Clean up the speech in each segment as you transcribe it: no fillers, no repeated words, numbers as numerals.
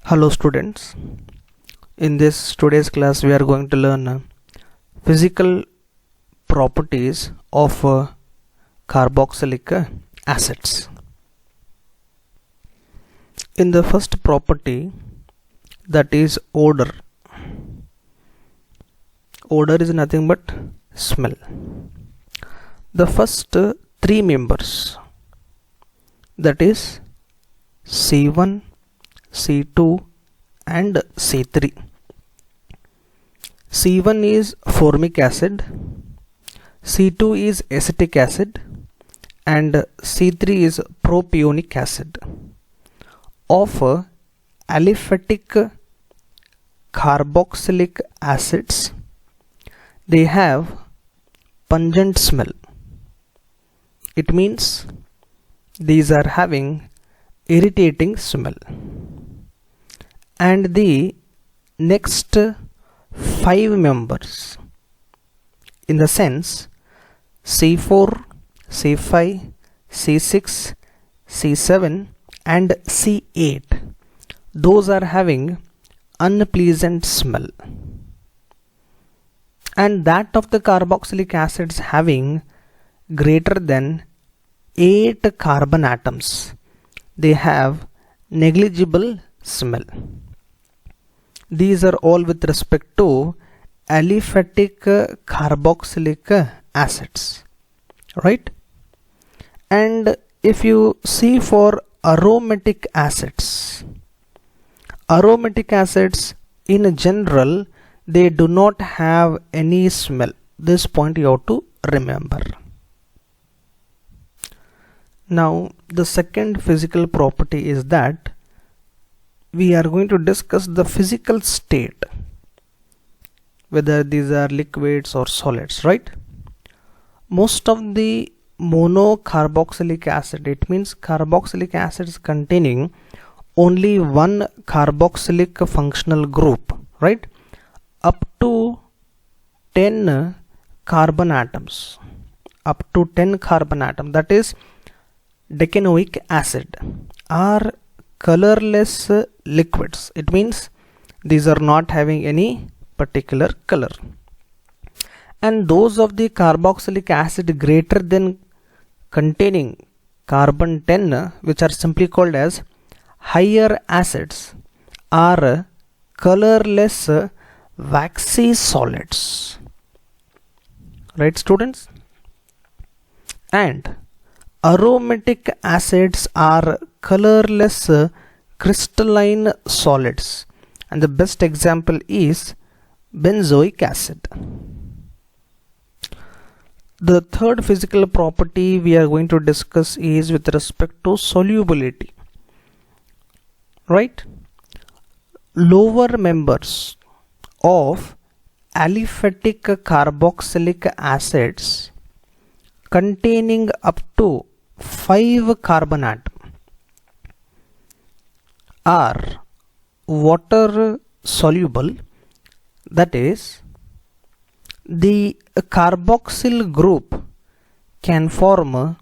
Hello students, in this today's class we are going to learn physical properties of carboxylic acids. In the first property, that is odor. Odor is nothing but smell. The first three members, that is C1, C2 and C3. C1 is formic acid, C2 is acetic acid and C3 is propionic acid. Of aliphatic carboxylic acids, they have pungent smell. It means these are having irritating smell. And the next five members, in the sense C4, C5, C6, C7 and C8, those are having unpleasant smell. And that of the carboxylic acids having greater than 8 carbon atoms, they have negligible smell. These are all with respect to aliphatic carboxylic acids, right? And if you see for aromatic acids in general, they do not have any smell. This point you have to remember. Now the second physical property is that we are going to discuss the physical state, whether these are liquids or solids, right? Most of the monocarboxylic acid, it means carboxylic acids containing only one carboxylic functional group, right? Up to 10 carbon atoms, that is decanoic acid, are colorless liquids. It means these are not having any particular color. And those of the carboxylic acid greater than containing carbon 10, which are simply called as higher acids, are colorless waxy solids, right students? And aromatic acids are colorless crystalline solids, and the best example is benzoic acid. The third physical property we are going to discuss is with respect to solubility, right? Lower members of aliphatic carboxylic acids containing up to 5 carbon atoms are water soluble. That is, the carboxyl group can form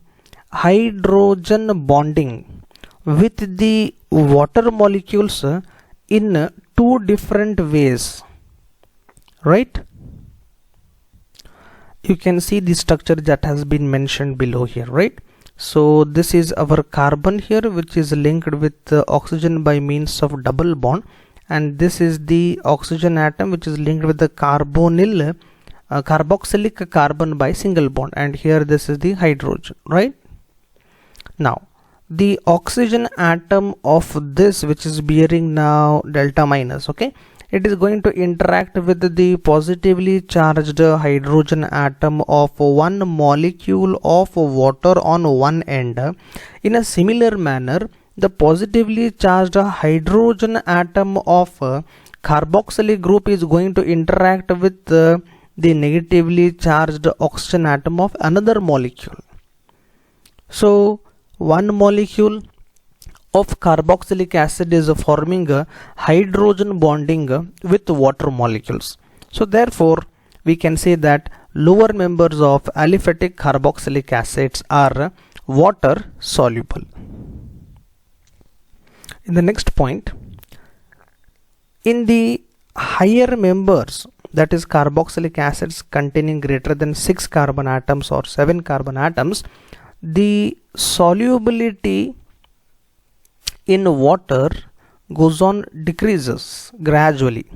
hydrogen bonding with the water molecules in two different ways, right? You can see the structure that has been mentioned below here, right? So this is our carbon here, which is linked with oxygen by means of double bond, and this is the oxygen atom which is linked with the carbonyl carboxylic carbon by single bond, and here this is the hydrogen, right? Now the oxygen atom of this, which is bearing now delta minus, okay, it is going to interact with the positively charged hydrogen atom of one molecule of water on one end. In a similar manner, the positively charged hydrogen atom of carboxylic group is going to interact with the negatively charged oxygen atom of another molecule. So one molecule of carboxylic acid is forming a hydrogen bonding with water molecules. So therefore we can say that lower members of aliphatic carboxylic acids are water soluble. In the next point, In the higher members, that is carboxylic acids containing greater than 6 carbon atoms or 7 carbon atoms, the solubility in water goes on decreases gradually,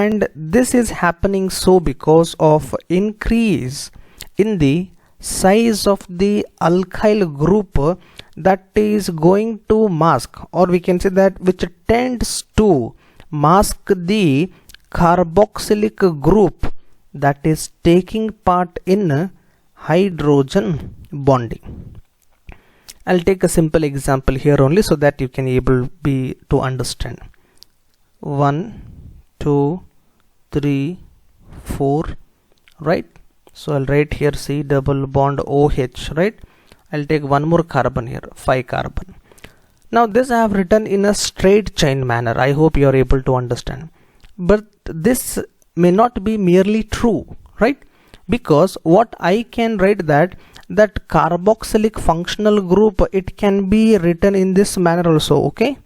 and this is happening so because of increase in the size of the alkyl group that is going to mask, or we can say that which tends to mask the carboxylic group that is taking part in hydrogen bonding. I'll take a simple example here only so that you can able be to understand. 1, 2, 3, 4, right? So I'll write here C double bond OH, right? I'll take one more carbon here, 5 carbon. Now this I have written in a straight chain manner. I hope you are able to understand. But this may not be merely true, right? Because what I can write that carboxylic functional group, it can be written in this manner also, okay?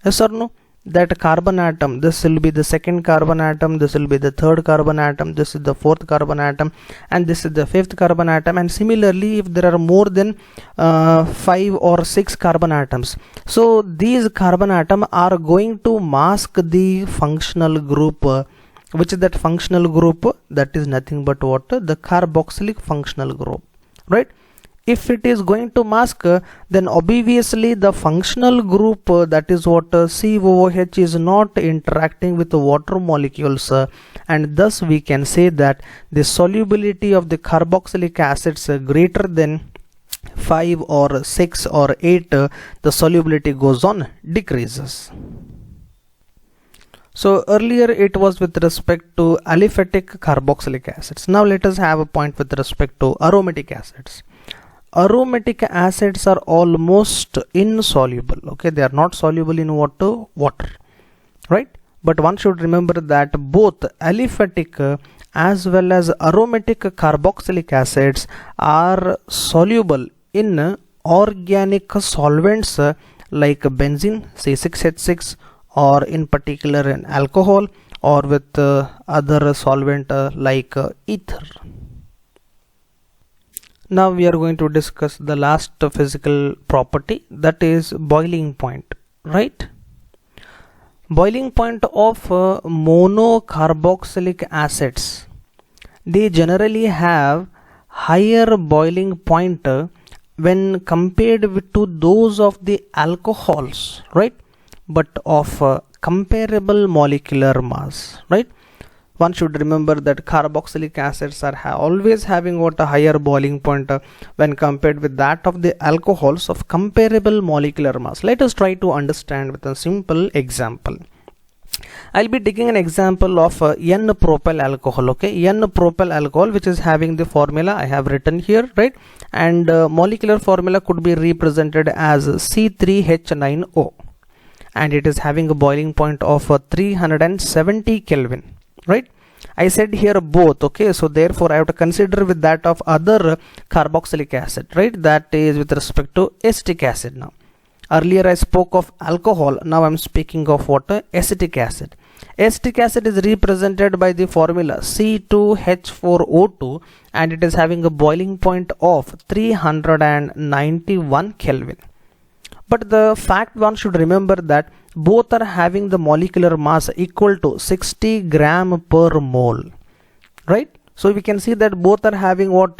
Yes or no? That carbon atom, this will be the second carbon atom, this will be the third carbon atom, this is the fourth carbon atom, and this is the fifth carbon atom. And similarly, if there are more than 5 or 6 carbon atoms, so these carbon atoms are going to mask the functional group, which is that functional group, that is nothing but what? The carboxylic functional group, right? If it is going to mask, then obviously the functional group, that is what COOH, is not interacting with the water molecules, and thus we can say that the solubility of the carboxylic acids greater than 5 or 6 or 8, the solubility goes on decreases. So earlier it was with respect to aliphatic carboxylic acids. Now let us have a point with respect to aromatic acids. Aromatic acids are almost insoluble, okay? They are not soluble in water, right? But one should remember that both aliphatic as well as aromatic carboxylic acids are soluble in organic solvents like benzene, C6H6, or in particular in alcohol, or with other solvent like ether. Now we are going to discuss the last physical property, that is boiling point, right? Boiling point of monocarboxylic acids, they generally have higher boiling point when compared with to those of the alcohols, right? But of comparable molecular mass, right? One should remember that carboxylic acids are always having what? A higher boiling point when compared with that of the alcohols of comparable molecular mass. Let us try to understand with a simple example. I'll be taking an example of N-propyl alcohol, okay? N-propyl alcohol, which is having the formula I have written here, right? And molecular formula could be represented as C3H9O, and it is having a boiling point of 370 Kelvin. Right? I said here both, okay? So therefore I have to consider with that of other carboxylic acid, right? That is with respect to acetic acid. Now earlier I spoke of alcohol, now I am speaking of what? Acetic acid. Acetic acid is represented by the formula C2H4O2, and it is having a boiling point of 391 Kelvin. But the fact one should remember that both are having the molecular mass equal to 60 gram per mole, right? So we can see that both are having what?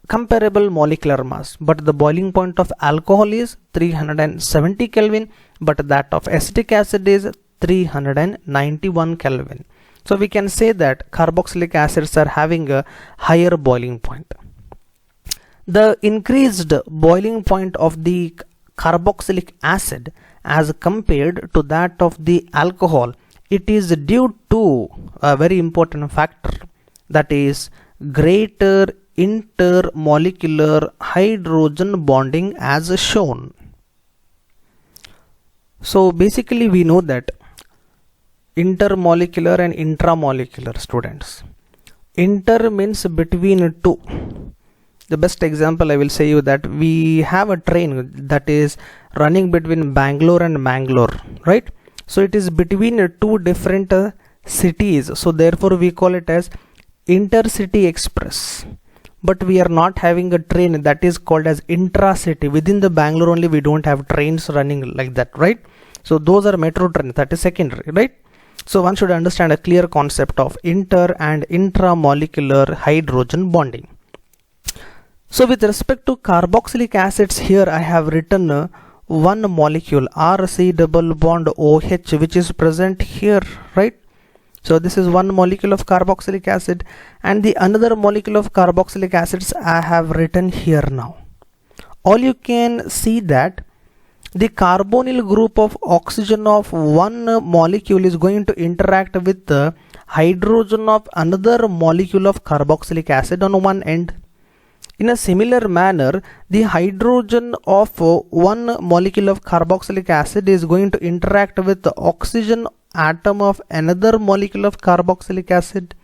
Comparable molecular mass, but the boiling point of alcohol is 370 Kelvin, but that of acetic acid is 391 Kelvin. So we can say that carboxylic acids are having a higher boiling point. The increased boiling point of the carboxylic acid as compared to that of the alcohol, it is due to a very important factor, that is greater intermolecular hydrogen bonding as shown. So basically we know that intermolecular and intramolecular, students. Inter means between two. The best example I will say you that we have a train that is running between Bangalore and Mangalore, right? So it is between two different cities, so therefore we call it as intercity express. But we are not having a train that is called as intracity. Within the Bangalore only we don't have trains running like that, right? So those are metro trains, that is secondary, right? So one should understand a clear concept of inter and intramolecular hydrogen bonding. So with respect to carboxylic acids, here I have written one molecule RC double bond OH, which is present here, right? So this is one molecule of carboxylic acid, and the another molecule of carboxylic acids I have written here now. All you can see that the carbonyl group of oxygen of one molecule is going to interact with the hydrogen of another molecule of carboxylic acid on one end. In a similar manner, the hydrogen of one molecule of carboxylic acid is going to interact with the oxygen atom of another molecule of carboxylic acid.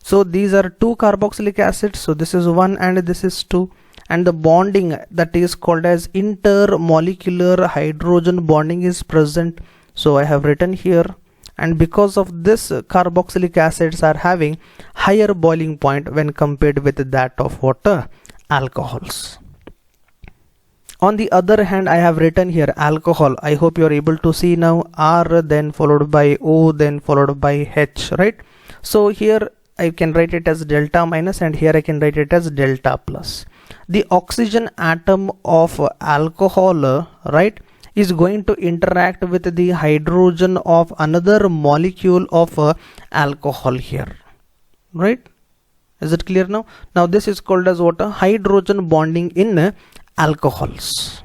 So these are two carboxylic acids, so this is one and this is two, and the bonding that is called as intermolecular hydrogen bonding is present. So I have written here, and because of this, carboxylic acids are having higher boiling point when compared with that of water alcohols. On the other hand, I have written here alcohol. I hope you are able to see now. R then followed by O then followed by H, right? So here I can write it as delta minus, and here I can write it as delta plus. The oxygen atom of alcohol, right, is going to interact with the hydrogen of another molecule of alcohol here, right? Is it clear now? Now this is called as what? Hydrogen bonding in alcohols.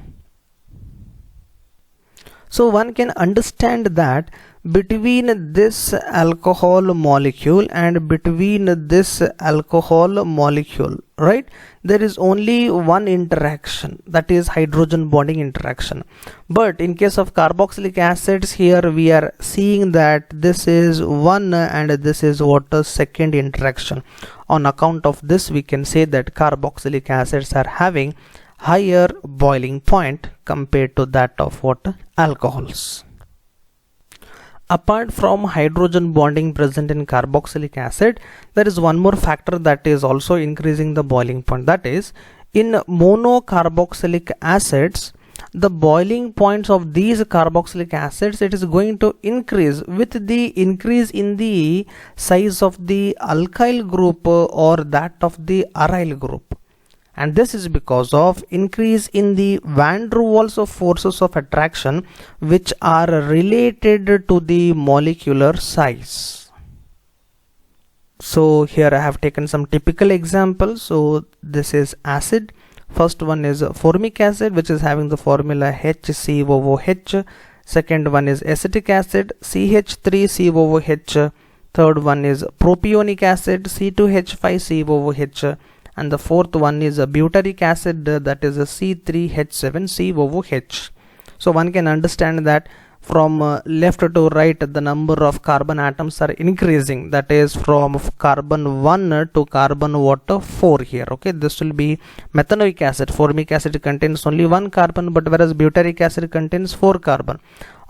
So one can understand that between this alcohol molecule and between this alcohol molecule, right, there is only one interaction, that is hydrogen bonding interaction. But in case of carboxylic acids, here we are seeing that this is one and this is what? A second interaction. On account of this, we can say that carboxylic acids are having higher boiling point compared to that of what? Alcohols. Apart from hydrogen bonding present in carboxylic acid, there is one more factor that is also increasing the boiling point. That is, in monocarboxylic acids, the boiling points of these carboxylic acids, it is going to increase with the increase in the size of the alkyl group or that of the aryl group. And this is because of increase in the van der Waals of forces of attraction, which are related to the molecular size. So here I have taken some typical examples. So this is acid. First one is formic acid, which is having the formula HCOOH. Second one is acetic acid, CH3COOH. Third one is propionic acid, C2H5COOH. And the fourth one is a butyric acid, that is a C3H7COOH. So one can understand that from left to right, the number of carbon atoms are increasing. That is from carbon 1 to carbon 4 here. Okay, this will be methanoic acid. Formic acid contains only 1 carbon, but whereas butyric acid contains 4 carbon.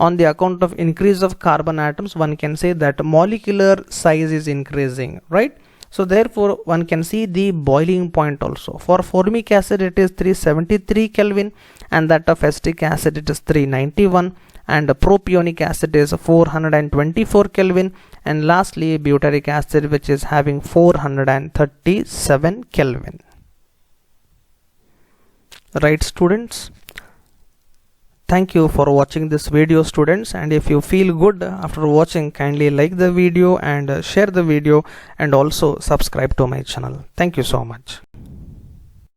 On the account of increase of carbon atoms, one can say that molecular size is increasing, right? So therefore one can see the boiling point also. For formic acid it is 373 Kelvin, and that of acetic acid it is 391, and propionic acid is 424 Kelvin, and lastly butyric acid, which is having 437 Kelvin. Right, students? Thank you for watching this video, students, and if you feel good after watching, kindly like the video and share the video, and also subscribe to my channel. Thank you so much.